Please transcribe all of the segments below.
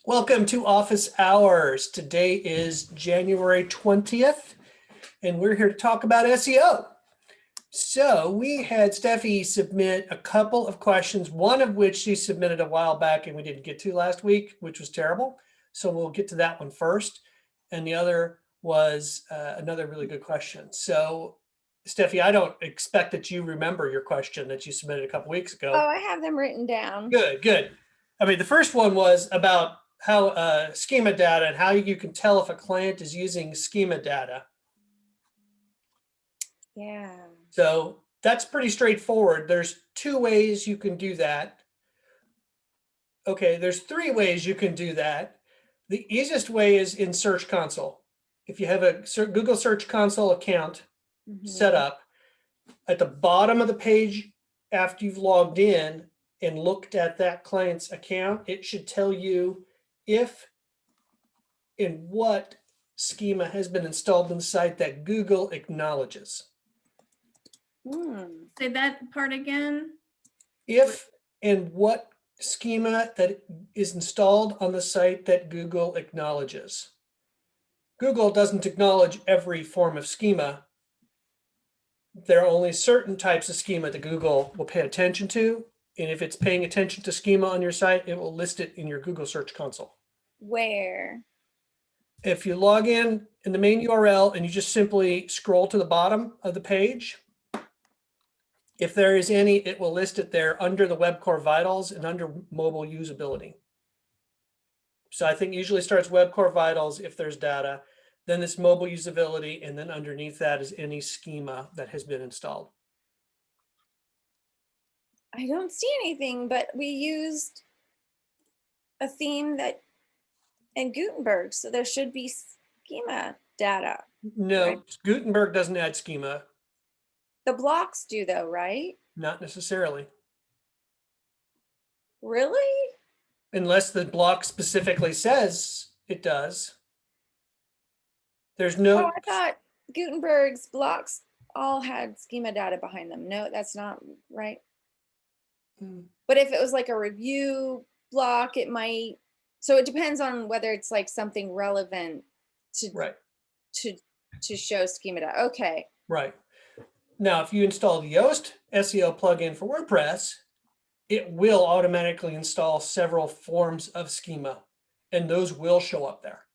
Welcome to Office Hours. Today is January 20th, and we're here to talk about SEO. So we had Steffi submit a couple of questions, one of which she submitted a while back and we didn't get to last week, which was terrible. So we'll get to that one first. And the other was another really good question. So Steffi, I don't expect that you remember your question that you submitted a couple weeks ago. Oh, I have them written down. Good. I mean, the first one was about how schema data and how you can tell if a client is using schema data. Yeah. So that's pretty straightforward. There's two ways you can do that. Okay, there's three ways you can do that. The easiest way is in Search Console. If you have a Google Search Console account set up, at the bottom of the page after you've logged in and looked at that client's account, it should tell you if and what schema has been installed in the site that Google acknowledges. Say that part again. If and what schema that is installed on the site that Google acknowledges. Google doesn't acknowledge every form of schema. There are only certain types of schema that Google will pay attention to. And if it's paying attention to schema on your site, it will list it in your Google Search Console. Where? If you log in the main URL and you just simply scroll to the bottom of the page, if there is any, it will list it there under the Web Core Vitals and under mobile usability. So I think usually starts Web Core Vitals if there's data, then this mobile usability, and then underneath that is any schema that has been installed. I don't see anything, but we used a theme that in Gutenberg, so there should be schema data. No, right? Gutenberg doesn't add schema. The blocks do though, right? Not necessarily. Really? Unless the block specifically says it does. There's no. Oh, I thought Gutenberg's blocks all had schema data behind them. No, that's not right. But if it was like a review block, it might. So it depends on whether it's like something relevant to to show schema data. Okay. Right. Now, if you install the Yoast SEO plugin for WordPress, it will automatically install several forms of schema, and those will show up there,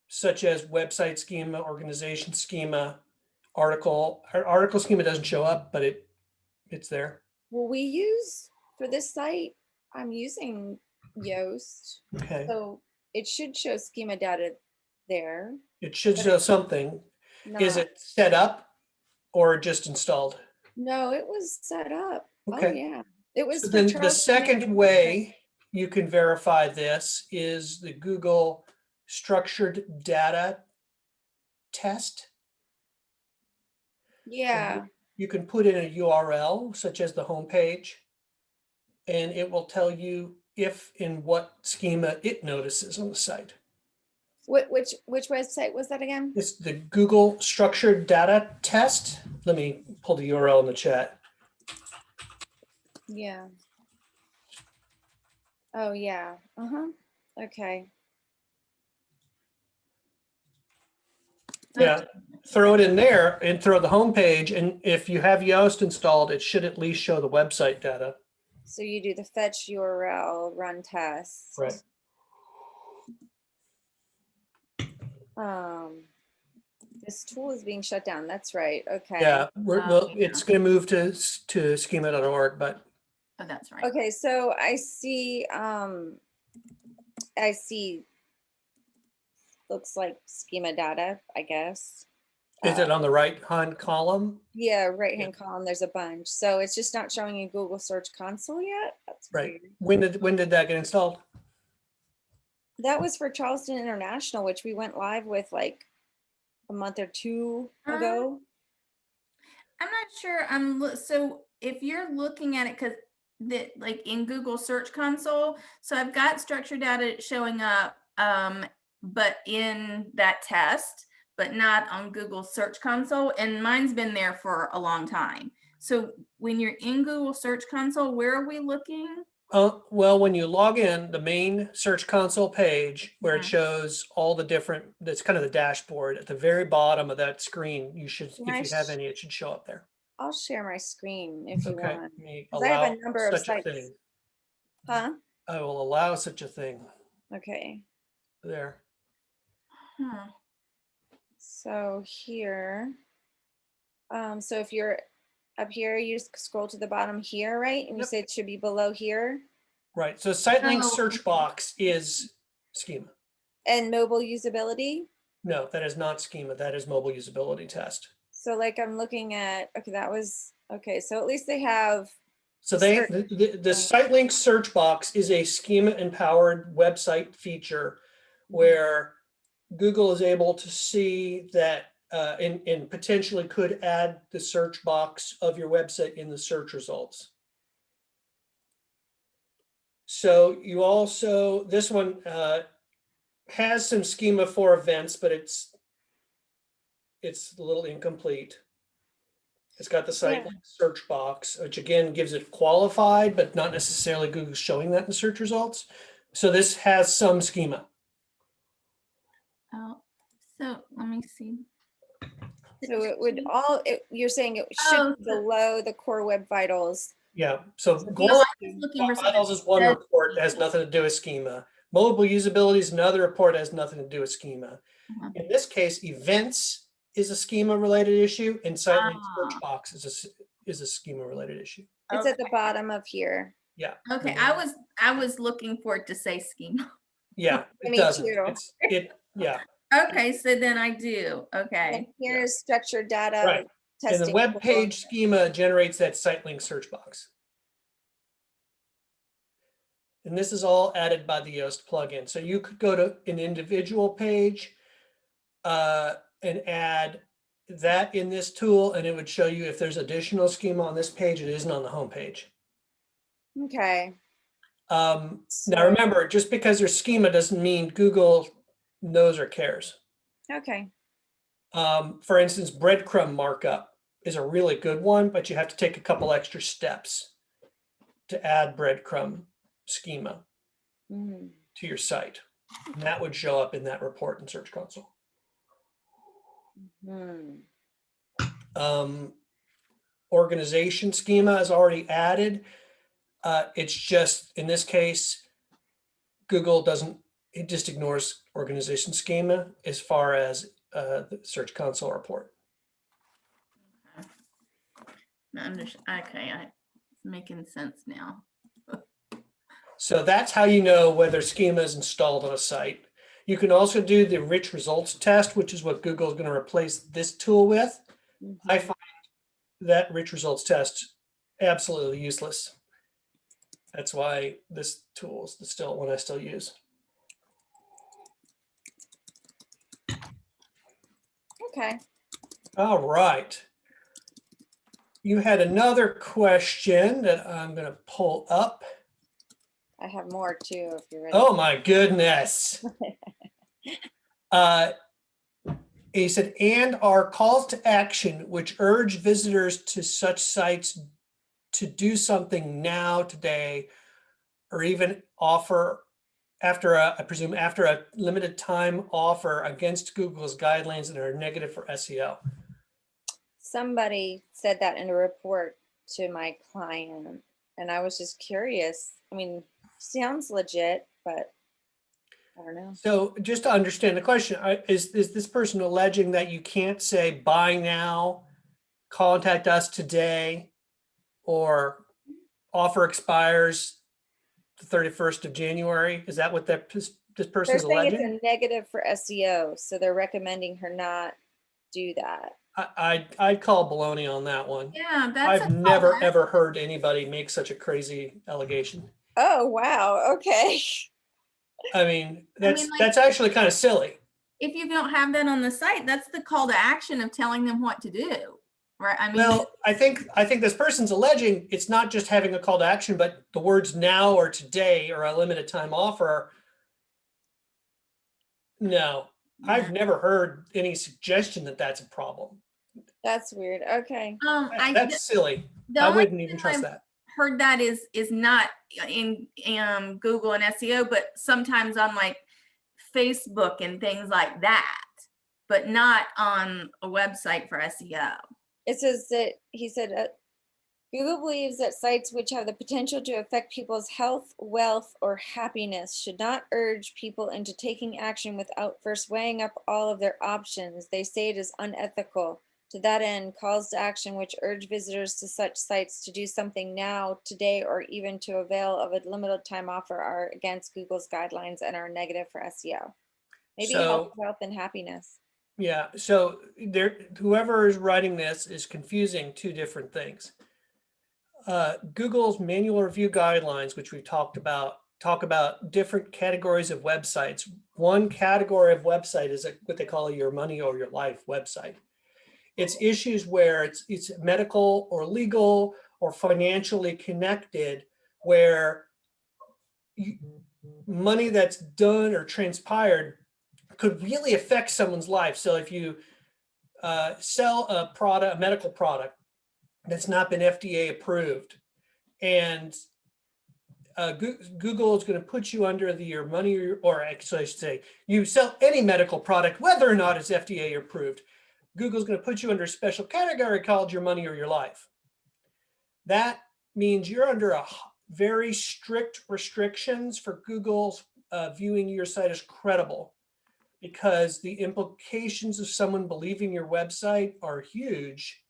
such as website schema, organization schema, article. Our article schema doesn't show up, but it's there. Well, we use for this site, I'm using Yoast. Okay. So it should show schema data there. It should show something. Is it set up or just installed? No, it was set up. Okay. Oh yeah. It was. So then the second way you can verify this is the Google structured data test. Yeah. You can put in a URL such as the home page, and it will tell you if and what schema it notices on the site. Which website was that again? It's the Google structured data test. Let me pull the URL in the chat. Yeah. Oh yeah. Okay. Yeah, throw it in there and throw the home page, and if you have Yoast installed, it should at least show the website data. So you do the fetch URL, run test. Right. This tool is being shut down. That's right. Okay. Yeah, it's going to move to schema.org, but. Oh, that's right. Okay, so I see. Looks like schema data, I guess. Is it on the right-hand column? Yeah, right-hand column. There's a bunch. So it's just not showing in Google Search Console yet. That's right. Weird. When did that get installed? That was for Charleston International, which we went live with like a month or two ago. I'm not sure. So if you're looking at it, because that like in Google Search Console, so I've got structured data showing up, but in that test, but not on Google Search Console, and mine's been there for a long time. So when you're in Google Search Console, where are we looking? Well, when you log in, the main Search Console page where it Mhm. shows all the different, that's kind of the dashboard at the very bottom of that screen. You should, Can if I you have any, it should show up there. I'll share my screen if you Okay, want. me Because I have a allow number of such a sites. thing. Huh? I will allow such a thing Okay. there. Huh. So here, so if you're up here, you just scroll to the bottom here, right? And you Yep. say it should be below here. Right, so site link Oh, search okay. box is schema. And mobile usability. No, that is not schema. That is mobile usability test. So like I'm looking at, okay, that was, okay, so at least they have, So the search the site link search box is a schema empowered website feature where Google is able to see that and potentially could add the search box of your website in the search results. So you also, this one has some schema for events, but it's a little incomplete. It's got the site Yeah. search box, which again gives it qualified, but not necessarily Google showing that in the search results. So this has some schema. Oh, so let me see. so it would all, you're saying it should Oh, be so- below the core web vitals. Yeah. So So Global Oh, I was looking for something Vitals is one that report that has nothing to do with schema. Mobile usability is another report that has nothing to do with schema. Uh-huh. In this case, events is a schema related issue, and site link search Ah, box is a schema related issue. It's at the bottom of here. Yeah. okay. I was looking for it to say schema. Yeah, it Me doesn't. too. Yeah. Okay, so then I do. And Okay. here's structured data Right. And the testing. web tool. page schema generates that site link search box. And this is all added by the Yoast plugin. So you could go to an individual page and add that in this tool, and it would show you if there's additional schema on this page. It isn't on the home page. Okay. Now So- remember, just because there's schema doesn't mean Google knows or cares. Okay. For instance, breadcrumb markup is a really good one, but you have to take a couple extra steps to add breadcrumb schema Mhm. to your site. And that would show up in that report in Search Console. Hmm. Organization schema is already added. It's just, in this case, Google doesn't, it just ignores organization schema as far as the Search Console report. Okay, it's making sense now. So that's how you know whether schema is installed on a site. You can also do the rich results test, which is what Google is going to replace this tool with. I Mhm. find that rich results test absolutely useless. That's why this tool is still one I still use. Okay. All right. You had another question that I'm going to pull up. I have more too if you're ready. Oh my goodness. He said, and our calls to action, which urge visitors to such sites to do something now, today, or even offer after I presume after a limited time offer against Google's guidelines that are negative for SEO. Somebody said that in a report to my client, and I was just curious. I mean, sounds legit, but I don't know. So just to understand the question, is this person alleging that you can't say buy now, contact us today, or offer expires the 31st of January? Is that what this They're person's saying it's alleging? a negative for SEO, so they're recommending her not do that. I'd call baloney on that one. Yeah, that's I've never ever heard anybody make such a crazy allegation. Oh, wow. Okay. I mean, I mean, that's actually kind of silly. if you don't have that on the site, that's the call to action of telling them what to do, right? I mean, Well, I think this person's alleging it's not just having a call to action, but the words now or today or a limited time offer. No, I've never heard any suggestion that that's a problem. That's weird. Okay. I That's silly. the I only wouldn't even time trust I've that. heard that is not in Google and SEO, but sometimes on like Facebook and things like that, but not on a website for SEO. It says that he said Google believes that sites which have the potential to affect people's health, wealth, or happiness should not urge people into taking action without first weighing up all of their options. They say it is unethical. To that end, calls to action which urge visitors to such sites to do something now, today, or even to avail of a limited time offer are against Google's guidelines and are negative for SEO. Maybe health, wealth, and happiness. Yeah, so whoever is writing this is confusing two different things. Google's manual review guidelines, which we've talked about, talk about different categories of websites. One category of website is what they call your money or your life website. It's issues where it's medical or legal or financially connected, where money that's done or transpired could really affect someone's life. So if you sell a medical product that's not been FDA approved, and Google is going to put you under your money, or actually I should say, you sell any medical product, whether or not it's FDA approved, Google's going to put you under a special category called your money or your life. That means you're under a very strict restrictions for Google's viewing your site as credible, because the implications of someone believing your website are huge,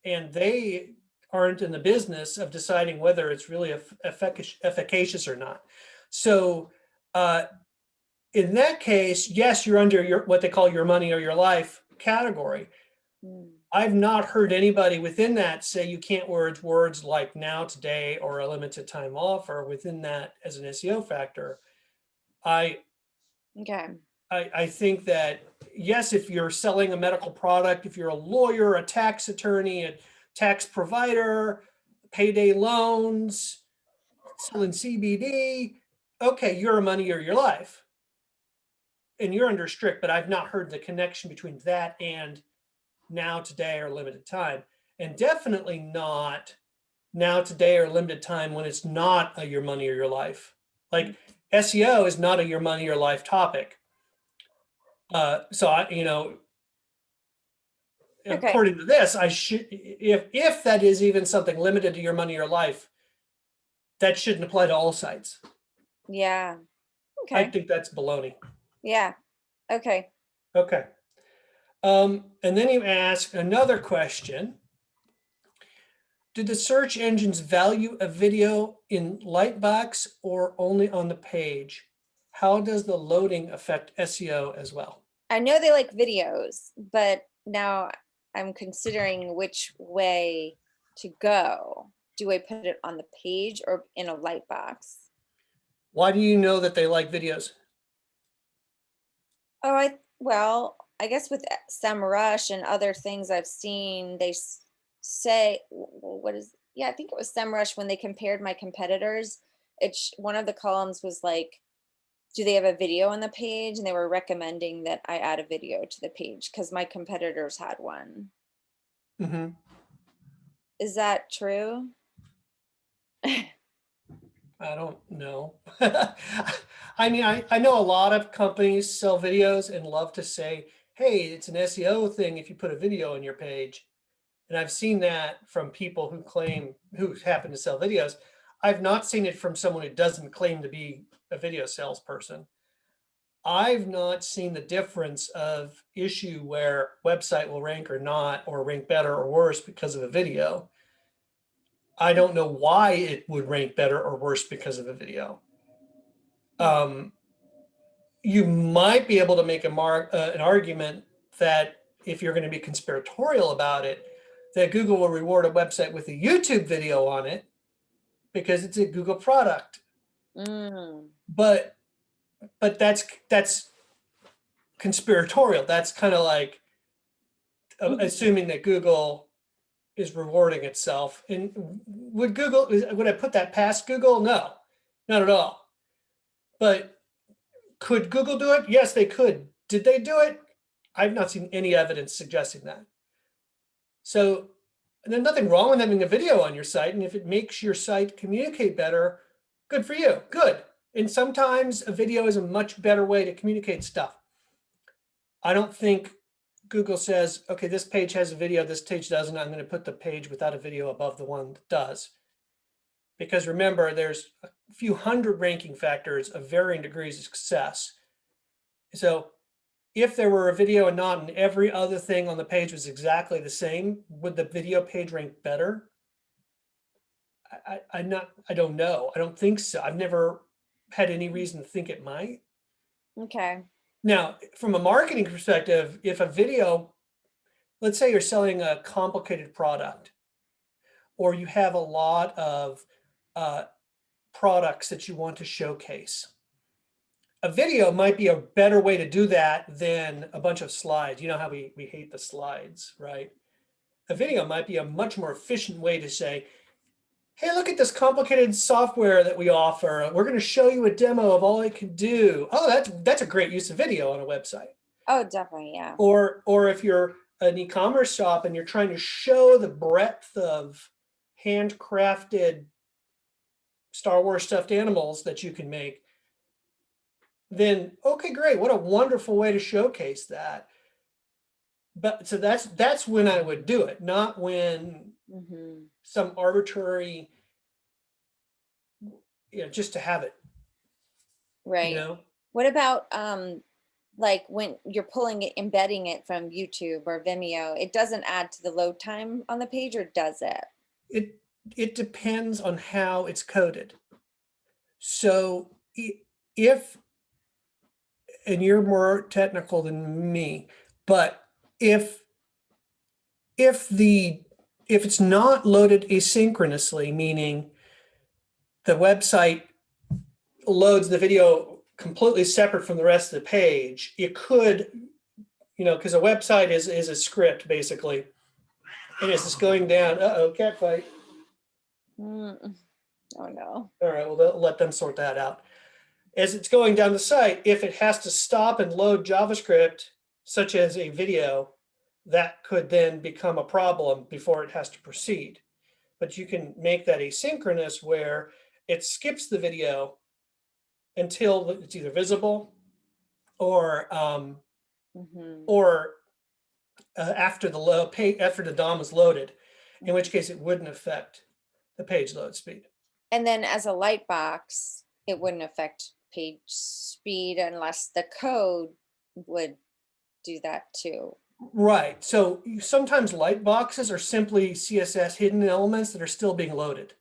and they aren't in the business of deciding whether it's really efficacious or not. So in that case, yes, you're under what they call your money or your life category. I've not heard anybody within that say you can't words like now, today, or a limited time offer within that as an SEO factor. I think that, yes, if you're selling a medical product, if you're a lawyer, a tax attorney, a tax provider, payday loans, selling CBD, okay, you're a money or your life, and you're under strict, but I've not heard the connection between that and now, today, or limited time. And definitely not now, today, or limited time when it's not a your money or your life. Like SEO is not a your money or life topic. So according to this, I should, if that is even something limited to your money or life, that shouldn't apply to all sites. Yeah. Okay. I think that's baloney. Yeah. Okay. Okay. And then you ask another question. Did the search engines value a video in Lightbox or only on the page? How does the loading affect SEO as well? I know they like videos, but now I'm considering which way to go. Do I put it on the page or in a Lightbox? Why do you know that they like videos? Oh, I guess with SEMrush and other things I've seen, they say, I think it was SEMrush when they compared my competitors. One of the columns was like, do they have a video on the page? And they were recommending that I add a video to the page because my competitors had one. Mm-hmm. Is that true? I don't know. I mean, I know a lot of companies sell videos and love to say, hey, it's an SEO thing if you put a video on your page. And I've seen that from people who happen to sell videos. I've not seen it from someone who doesn't claim to be a video salesperson. I've not seen the difference of issue where website will rank or not, or rank better or worse because of a video. I don't know why it would rank better or worse because of a video. You might be able to make an argument that if you're going to be conspiratorial about it, that Google will reward a website with a YouTube video on it because it's a Google product. But that's conspiratorial. That's kind of like assuming that Google is rewarding itself. And would I put that past Google? No, not at all. But could Google do it? Yes, they could. Did they do it? I've not seen any evidence suggesting that. So And there's nothing wrong with having a video on your site. And if it makes your site communicate better, good for you. Good. And sometimes a video is a much better way to communicate stuff. I don't think Google says, okay, this page has a video, this page doesn't. I'm going to put the page without a video above the one that does. Because remember, there's a few hundred ranking factors of varying degrees of success. So if there were a video and not, and every other thing on the page was exactly the same, would the video page rank better? I don't know. I don't think so. I've never had any reason to think it might. Okay. Now, from a marketing perspective, if a video, let's say you're selling a complicated product, or you have a lot of products that you want to showcase, a video might be a better way to do that than a bunch of slides. You know how we hate the slides, right? A video might be a much more efficient way to say, hey, look at this complicated software that we offer. We're going to show you a demo of all it can do. Oh, that's a great use of video on a website. Oh, definitely, yeah. Or if you're an e-commerce shop and you're trying to show the breadth of handcrafted Star Wars stuffed animals that you can make, then okay, great. What a wonderful way to showcase that. But so that's when I would do it, not when some arbitrary, just to have it. Right. What about like when you're pulling it, embedding it from YouTube or Vimeo, it doesn't add to the load time on the page, or does it? It depends on how it's coded. So if, and you're more technical than me, but if it's not loaded asynchronously, meaning the website loads the video completely separate from the rest of the page, it could, because a website is a script basically, and it's just going down. Cat fight. Oh no. All right, well, let them sort that out. As it's going down the site, if it has to stop and load JavaScript, such as a video, that could then become a problem before it has to proceed. But you can make that asynchronous where it skips the video until it's either visible or after the DOM is loaded, in which case it wouldn't affect the page load speed. And then as a lightbox, it wouldn't affect page speed unless the code would do that too. Right. So sometimes light boxes are simply CSS hidden elements that are still being loaded.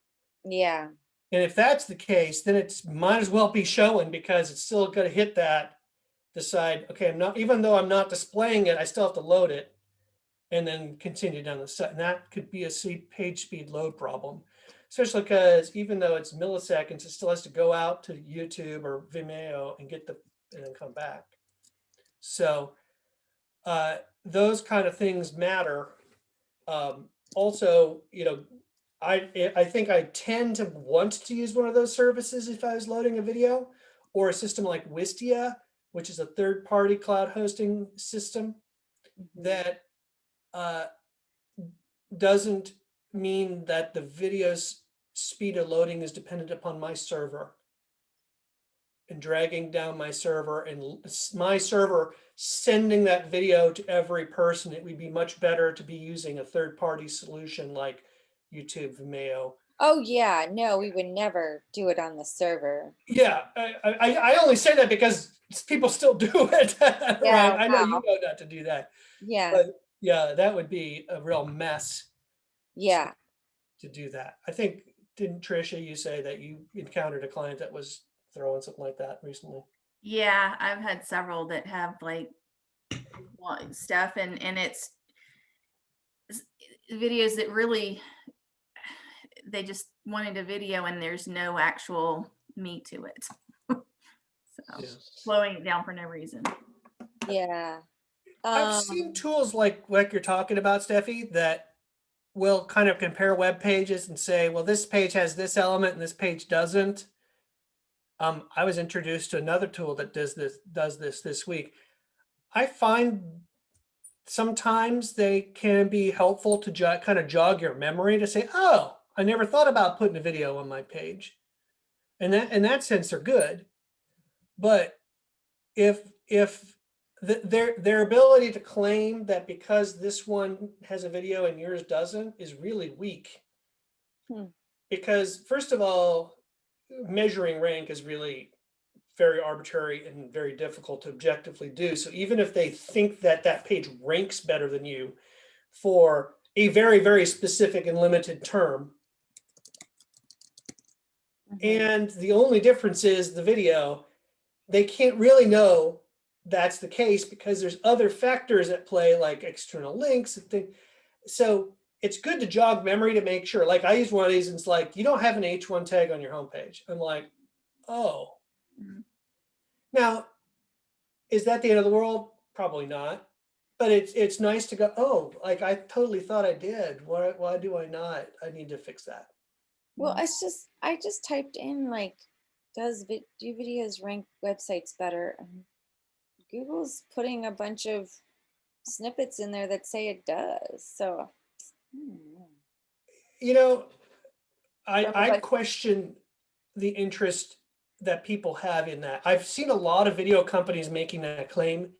Yeah. And if that's the case, then it might as well be showing, because it's still going to hit that, decide, okay, even though I'm not displaying it, I still have to load it and then continue down the site. And that could be a page speed load problem, especially because even though it's milliseconds, it still has to go out to YouTube or Vimeo and and then come back. So those kind of things matter. Also, I think I tend to want to use one of those services if I was loading a video, or a system like Wistia, which is a third-party cloud hosting system that doesn't mean that the video's speed of loading is dependent upon my server and dragging down my server and my server sending that video to every person. It would be much better to be using a third-party solution like YouTube, Vimeo. Oh yeah, no, we would never do it on the server. Yeah, I only say that because people still do it. Right? Yeah, I know you know not to do that. Yeah. But yeah, that would be a real mess. Yeah. To do that. I think, didn't Tricia, you say that you encountered a client that was throwing something like that recently? Yeah, I've had several that have like stuff and it's videos that really, they just wanted a video and there's no actual meat to it. So slowing it down for no reason. Yeah. I've seen tools like you're talking about, Steffi, that will kind of compare web pages and say, well, this page has this element and this page doesn't. I was introduced to another tool that does this this week. I find sometimes they can be helpful to kind of jog your memory to say, oh, I never thought about putting a video on my page. And that, in that sense, they're good. But if their ability to claim that because this one has a video and yours doesn't is really weak. Because first of all, measuring rank is really very arbitrary and very difficult to objectively do. So even if they think that that page ranks better than you for a very, very specific and limited term, and the only difference is the video, they can't really know that's the case because there's other factors at play, like external links and things. So it's good to jog memory to make sure. Like I use one of these and it's like, you don't have an H1 tag on your homepage. I'm like, oh. Now, is that the end of the world? Probably not. But it's nice to go, oh, like I totally thought I did. Why do I not? I need to fix that. Well, I just typed in like, do videos rank websites better? And Google's putting a bunch of snippets in there that say it does. So, you know, I question the interest that people have in that. I've seen a lot of video companies making that claim,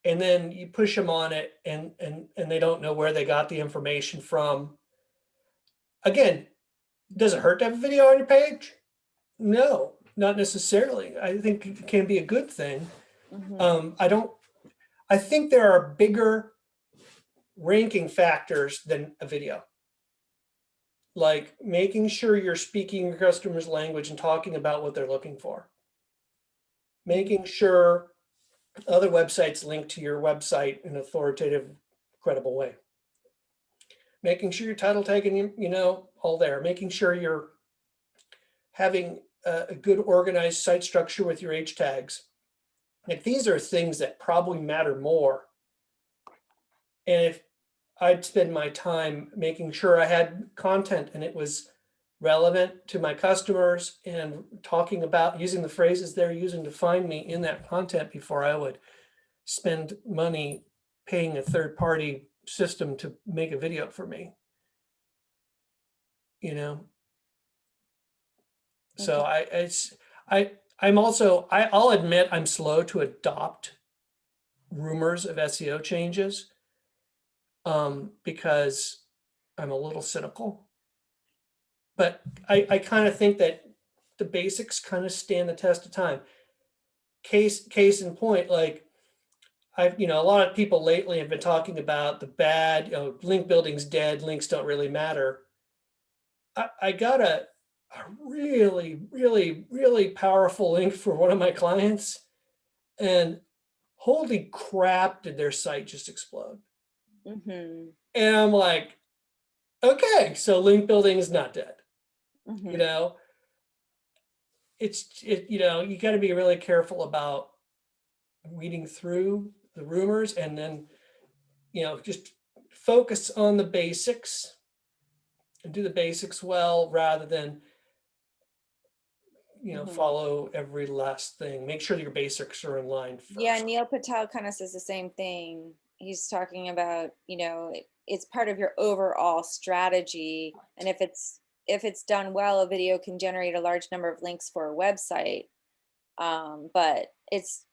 and then you push them on it and they don't know where they got the information from. Again, does it hurt to have a video on your page? No, not necessarily. I think it can be a good thing. I think there are bigger ranking factors than a video. Like making sure you're speaking your customer's language and talking about what they're looking for. Making sure other websites link to your website in an authoritative, credible way. Making sure your title tag and all there. Making sure you're having a good organized site structure with your H tags. Like these are things that probably matter more. And if I'd spend my time making sure I had content and it was relevant to my customers and talking about using the phrases they're using to find me in that content before I would spend money paying a third-party system to make a video for me. So I'll admit I'm slow to adopt rumors of SEO changes because I'm a little cynical. But I kind of think that the basics kind of stand the test of time. Case in point, like a lot of people lately have been talking about the bad, link building's dead, links don't really matter. I got a really, really, really powerful link for one of my clients, and holy crap, did their site just explode. And I'm like, okay, so link building is not dead. You got to be really careful about weeding through the rumors and then, just focus on the basics and do the basics well rather than, follow every last thing. Make sure that your basics are in line first. Yeah, Neil Patel kind of says the same thing. He's talking about, it's part of your overall strategy. And if it's done well, a video can generate a large number of links for a website. But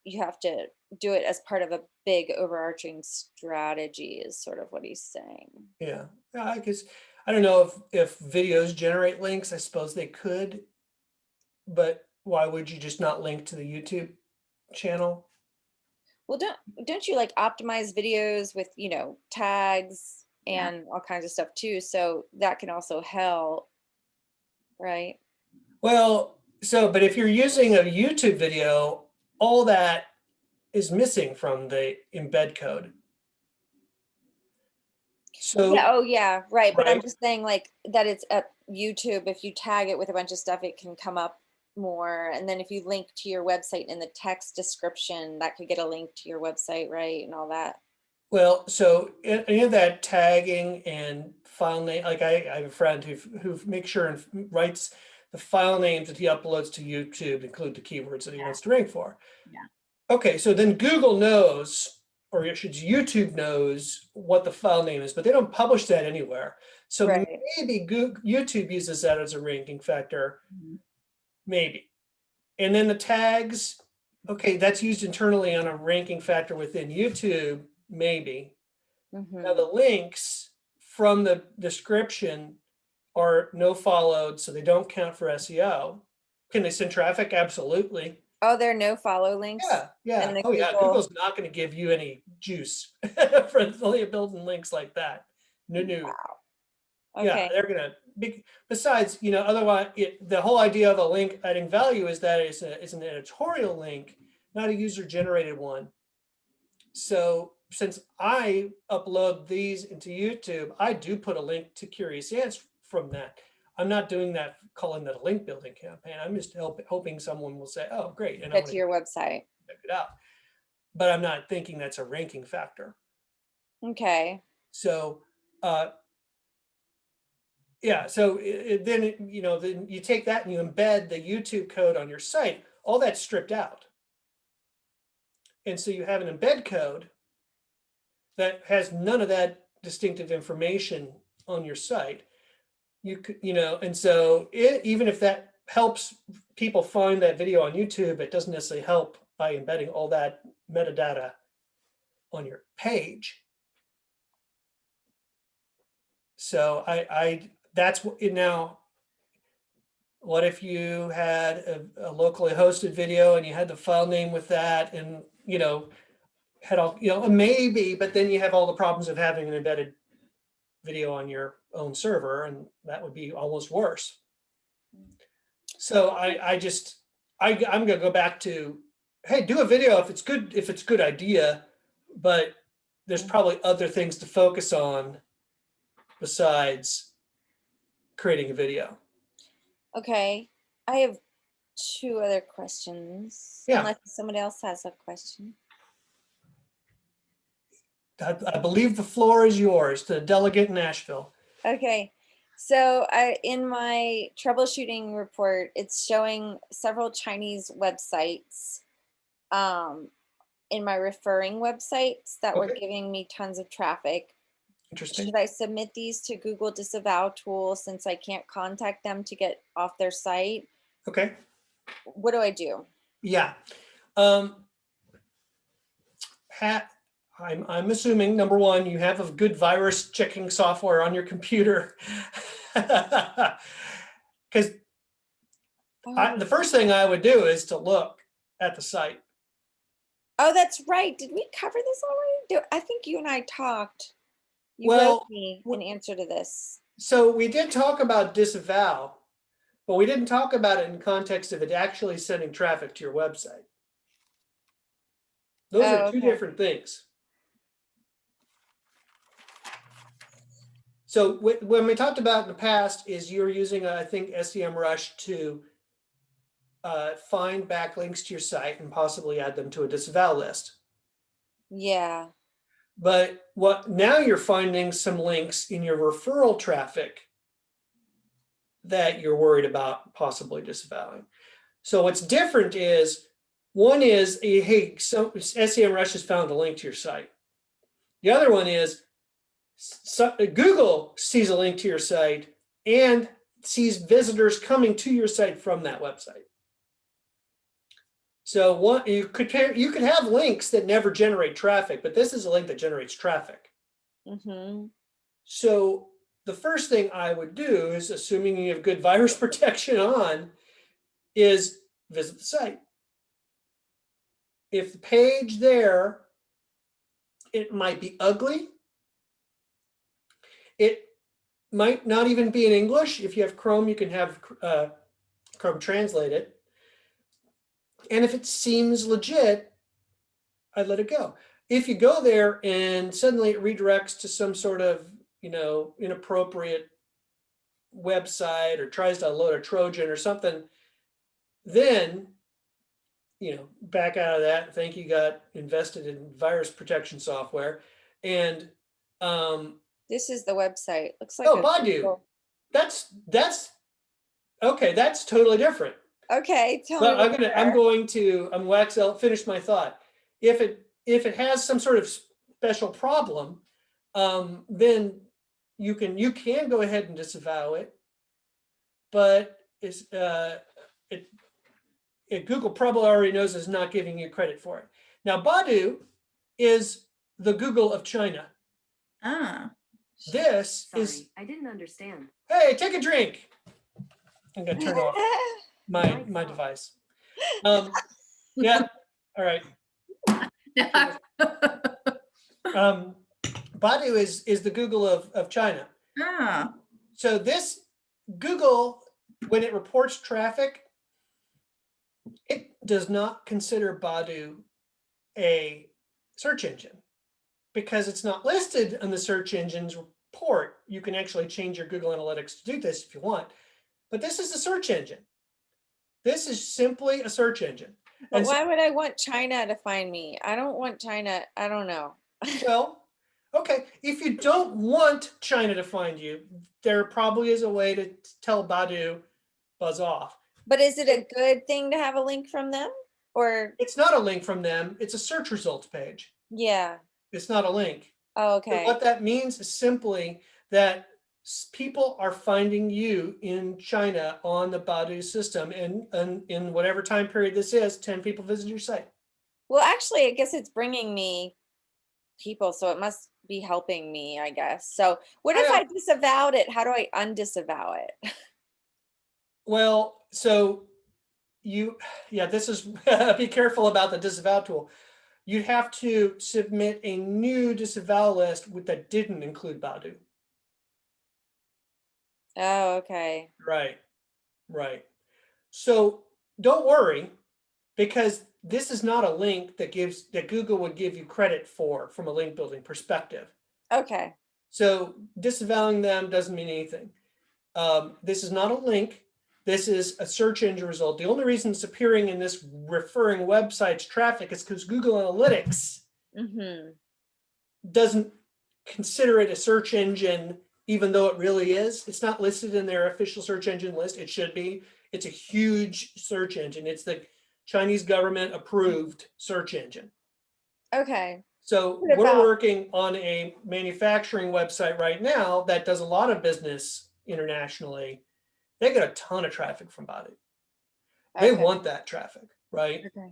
you have to do it as part of a big overarching strategy is sort of what he's saying. Yeah, I guess, I don't know if videos generate links. I suppose they could, but why would you just not link to the YouTube channel? Well, don't you like optimize videos with, tags and all kinds of stuff too? So that can also help, right? Well, but if you're using a YouTube video, all that is missing from the embed code. So yeah, oh yeah, right. But I'm just saying like that it's at YouTube. If you tag it with a bunch of stuff, it can come up more. And then if you link to your website in the text description, that could get a link to your website, right? And all that. Well, so any of that tagging and file name, like I have a friend who makes sure and writes the file names that he uploads to YouTube include the keywords that he wants to rank for. Yeah. Okay, so then Google knows, or YouTube knows what the file name is, but they don't publish that anywhere. So Right. maybe YouTube uses that as a ranking factor, Mhm. maybe. And then the tags, okay, that's used internally on a ranking factor within YouTube, maybe. Now the links from the description are no followed, so they don't count for SEO. Can they send traffic? Absolutely. Oh, there are no follow links. Yeah. And the Oh yeah, Google- Google's not going to give you any juice for building links like that. No. Wow. Yeah, Okay. they're gonna besides, otherwise the whole idea of a link adding value is that it's an editorial link, not a user generated one. So since I upload these into YouTube, I do put a link to Curious Ants from that. I'm not doing that, calling that a link building campaign. I'm just hoping someone will say, oh, great. And I Get want to your website. check it out. But I'm not thinking that's a ranking factor. Okay. So, yeah, so then you take that and you embed the YouTube code on your site, all that's stripped out. And so you have an embed code that has none of that distinctive information on your site. You could, and so even if that helps people find that video on YouTube, it doesn't necessarily help by embedding all that metadata on your page. So that's what now. What if you had a locally hosted video and you had the file name with that, and had all maybe, but then you have all the problems of having an embedded video on your own server, and that would be almost worse. So I'm gonna go back to, hey, do a video if it's good idea, but there's probably other things to focus on besides creating a video. Okay. I have 2 other questions. Yeah. Unless somebody else has a question. I believe the floor is yours, the delegate in Nashville. Okay. So in my troubleshooting report, it's showing several Chinese websites in my referring websites that were Okay. giving me tons of traffic. Interesting. Should I submit these to Google Disavow Tool since I can't contact them to get off their site? Okay. What do I do? Yeah. I'm assuming, number one, you have a good virus checking software on your computer. Because the first thing I would do is to look at the site. Oh, that's right. Did we cover this already? I think you and I talked. You Well, wrote me an answer to this. So we did talk about disavow, but we didn't talk about it in context of it actually sending traffic to your website. Those are two different things. So when we talked about in the past is you're using, I think, SEMrush to find backlinks to your site and possibly add them to a disavow list. Yeah. But now you're finding some links in your referral traffic that you're worried about possibly disavowing. So what's different is, one is, hey, so SEMrush has found a link to your site. The other one is Google sees a link to your site and sees visitors coming to your site from that website. So you could have links that never generate traffic, but this is a link that generates traffic. Mm-hmm. So the first thing I would do is, assuming you have good virus protection on, is visit the site. If the page there, it might be ugly. It might not even be in English. If you have Chrome, you can have Chrome translate it. And if it seems legit, I'd let it go. If you go there and suddenly it redirects to some sort of, inappropriate website or tries to load a Trojan or something, then, back out of that. Think you got invested in virus protection software. And this is the website. Looks like Baidu. That's okay. That's totally different. Okay, tell me. I'm going to finish my thought. If it has some sort of special problem, then you can go ahead and disavow it, but Google probably already knows is not giving you credit for it. Now, Baidu is the Google of China. Ah. This Sorry, is, I didn't understand. hey, take a drink. I'm gonna turn off my device. Yeah, all right. Baidu is the Google of China. Ah. So this Google, when it reports traffic, it does not consider Baidu a search engine because it's not listed on the search engine's report. You can actually change your Google Analytics to do this if you want, but this is a search engine. This is simply a search engine. But And why would I want China to find me? I don't want China. I don't know. well, okay, if you don't want China to find you, there probably is a way to tell Baidu buzz off. But is it a good thing to have a link from them? Or It's not a link from them. It's a search results page. yeah. It's not a link. Oh, And okay. what that means is simply that people are finding you in China on the Baidu system, and in whatever time period this is, 10 people visit your site. Well, actually, I guess it's bringing me people, so it must be helping me, I guess. So what if I disavowed it? How do I undisavow it? Well, so this is, be careful about the disavow tool. You'd have to submit a new disavow list that didn't include Baidu. Oh, okay. Right. So don't worry, because this is not a link that Google would give you credit for from a link building perspective. Okay. So disavowing them doesn't mean anything. This is not a link. This is a search engine result. The only reason it's appearing in this referring website's traffic is because Google Analytics doesn't consider it a search engine, even though it really is. It's not listed in their official search engine list. It should be. It's a huge search engine. It's the Chinese government approved search engine. Okay. So we're working on a manufacturing website right now that does a lot of business internationally. They get a ton of traffic from Baidu. They want that traffic, right? Okay.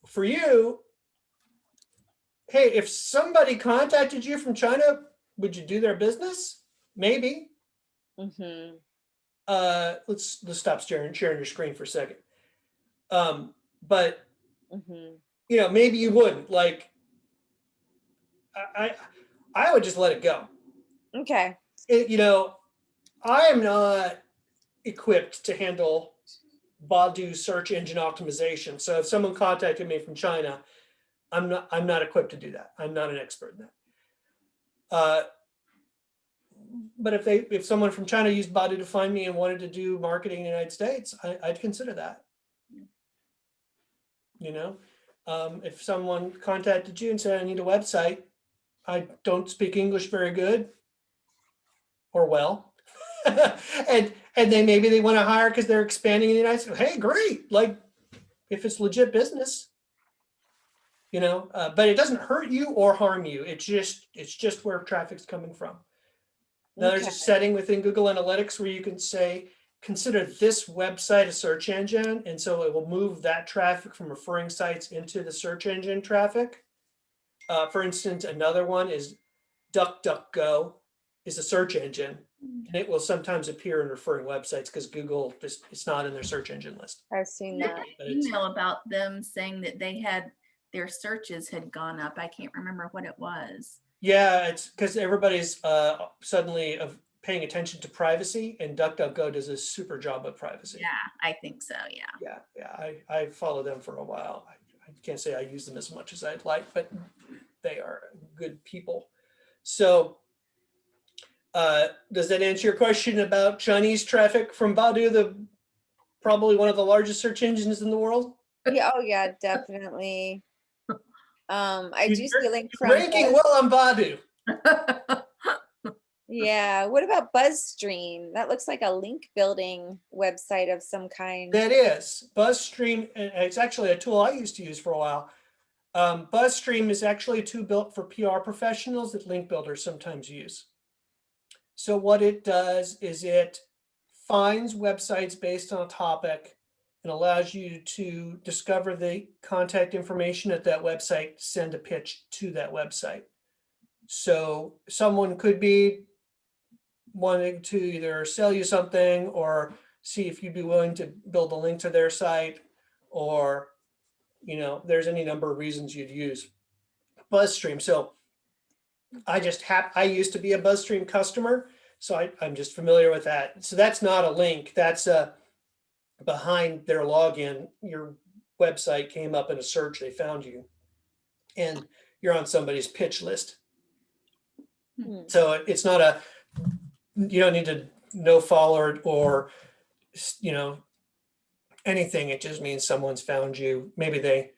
For you, hey, if somebody contacted you from China, would you do their business? Maybe. Let's stop sharing your screen for a second. But maybe you wouldn't. Like, I would just let it go. Okay. I am not equipped to handle Baidu search engine optimization. So if someone contacted me from China, I'm not equipped to do that. I'm not an expert in that. But if someone from China used Baidu to find me and wanted to do marketing in the United States, I'd consider that. If someone contacted you and said, I need a website, I don't speak English very good or well, and maybe they want to hire because they're expanding in the United States. Hey, great! Like, if it's legit business, but it doesn't hurt you or harm you. It's just where traffic's coming from. Now, there's a setting within Google Analytics where you can say, consider this website a search engine, and so it will move that traffic from referring sites into the search engine traffic. For instance, another one is DuckDuckGo is a search engine, and it will sometimes appear in referring websites because Google it's not in their search engine list. I've seen that. Email about them saying that their searches had gone up. I can't remember what it was. Yeah, it's because everybody's suddenly paying attention to privacy, and DuckDuckGo does a super job of privacy. Yeah, I think so. Yeah. Yeah. I follow them for a while. I can't say I use them as much as I'd like, but they are good people. So does that answer your question about Chinese traffic from Baidu, probably one of the largest search engines in the world? Yeah. Oh, yeah, definitely. I do see a link from ranking well on Baidu. Yeah. What about BuzzStream? That looks like a link building website of some kind. That is BuzzStream, and it's actually a tool I used to use for a while. BuzzStream is actually a tool built for PR professionals that link builders sometimes use. So what it does is it finds websites based on a topic and allows you to discover the contact information at that website, send a pitch to that website. So someone could be wanting to either sell you something or see if you'd be willing to build a link to their site, or, you know, there's any number of reasons you'd use BuzzStream. So I used to be a BuzzStream customer, so I'm just familiar with that. So that's not a link. That's behind their login. Your website came up in a search, they found you, and you're on somebody's pitch list. So it's not you don't need to no follow or, you know, anything. It just means someone's found you. Maybe they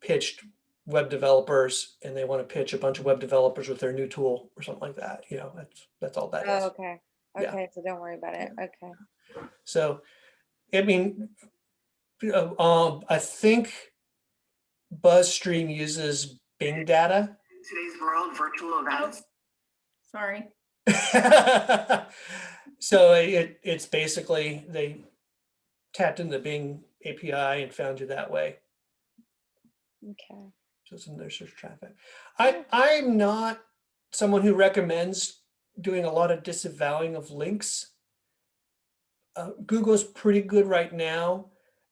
pitched web developers and they want to pitch a bunch of web developers with their new tool or something like that. You know, that's all that is. Oh, okay. Okay. Yeah. So don't worry about it. Okay. So, I mean, I think BuzzStream uses Bing data. Today's world, virtual events. Sorry. So it's basically they tapped in the Bing API and found you that way. Okay. So it's in their search traffic. I'm not someone who recommends doing a lot of disavowing of links. Google's pretty good right now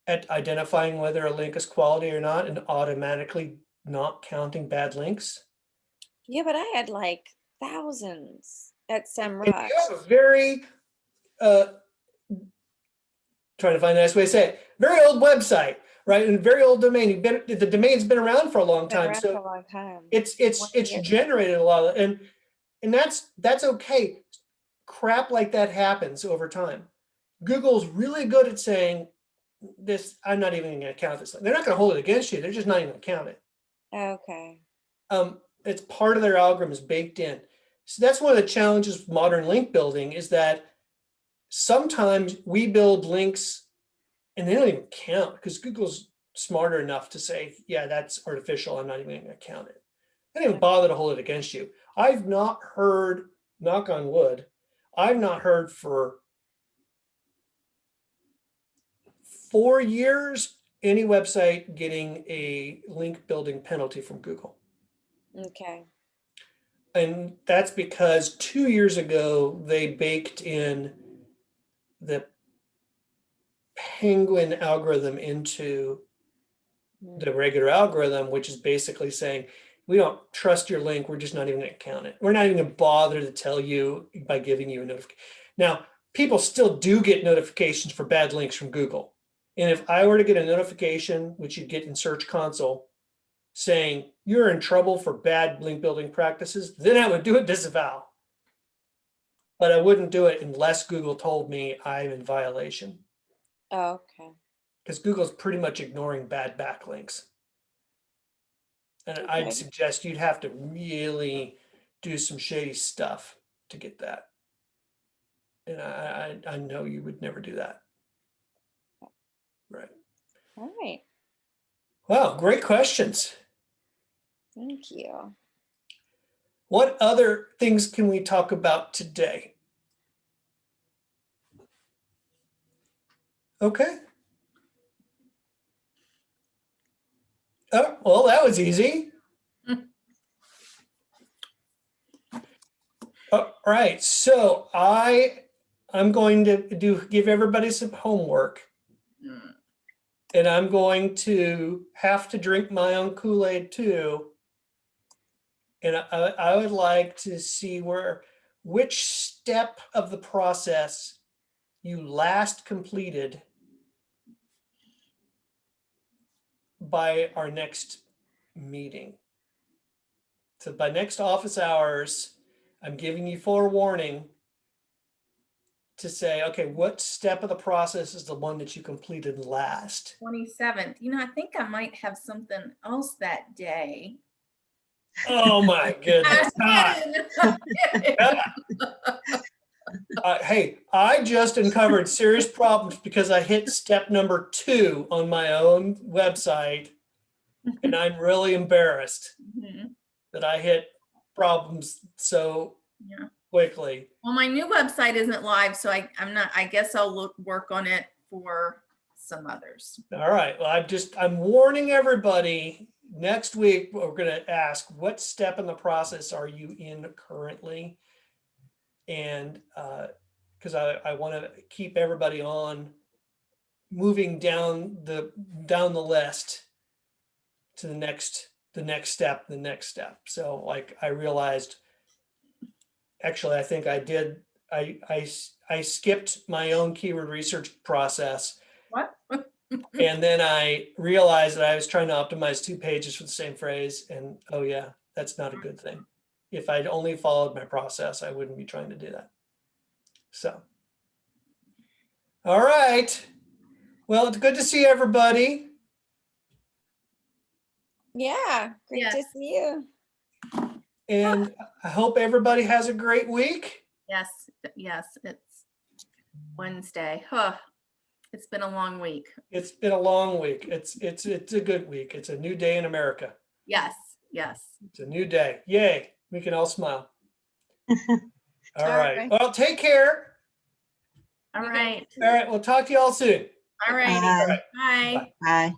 at identifying whether a link is quality or not and automatically not counting bad links. Yeah, but I had like thousands at SEMrush. If you have a very trying to find a nice way to say it, very old website, right? And very old domain. The domain's been around for a long time. So for a long time. It's generated a lot of, and that's okay. Crap like that happens over time. Google's really good at saying this, I'm not even going to count this. They're not going to hold it against you. They're just not even going to count it. Okay. It's part of their algorithm is baked in. So that's one of the challenges with modern link building is that sometimes we build links and they don't even count because Google's smarter enough to say, yeah, that's artificial. I'm not even going to count it. They don't even bother to hold it against you. I've not heard, knock on wood, I've not heard for 4 years any website getting a link building penalty from Google. Okay. And that's because 2 years ago, they baked in the Penguin algorithm into the regular algorithm, which is basically saying, we don't trust your link. We're just not even going to count it. We're not even going to bother to tell you by giving you a notification. Now, people still do get notifications for bad links from Google. And if I were to get a notification, which you get in Search Console, saying you're in trouble for bad link building practices, then I would do a disavow. But I wouldn't do it unless Google told me I'm in violation. Oh, okay. Because Google's pretty much ignoring bad backlinks. And okay. I'd suggest you'd have to really do some shady stuff to get that. And I know you would never do that. Right. All right. Wow, great questions. Thank you. What other things can we talk about today? Okay. Oh, well, that was easy. All right, so I'm going to give everybody some homework. And I'm going to have to drink my own Kool-Aid too. And I would like to see which step of the process you last completed by our next meeting. So by next office hours, I'm giving you forewarning to say, okay, what step of the process is the one that you completed last? 27th. You know, I think I might have something else that day. Oh my goodness. Hey, I just uncovered serious problems because I hit step number 2 on my own website And I'm really embarrassed Mhm. that I hit problems so Yeah. quickly. Well, my new website isn't live, so I guess I'll work on it for some others. All right. Well, I'm warning everybody, next week, we're going to ask what step in the process are you in currently? And because I want to keep everybody on moving down the list to the next step. So like I realized, actually, I think I did, I skipped my own keyword research process. What? And then I realized that I was trying to optimize 2 pages for the same phrase. And oh yeah, that's not a good thing. If I'd only followed my process, I wouldn't be trying to do that. So, all right. Well, it's good to see everybody. Yeah, great to Yes. see you. And I hope everybody has a great week. Yes, it's Wednesday. Huh. It's been a long week. It's been a long week. It's a good week. It's a new day in America. Yes, yes. It's a new day. Yay. We can all smile. All All right. right. Well, take care. All Okay. right. All right. We'll talk to you all soon. All right. Bye. Bye. Bye.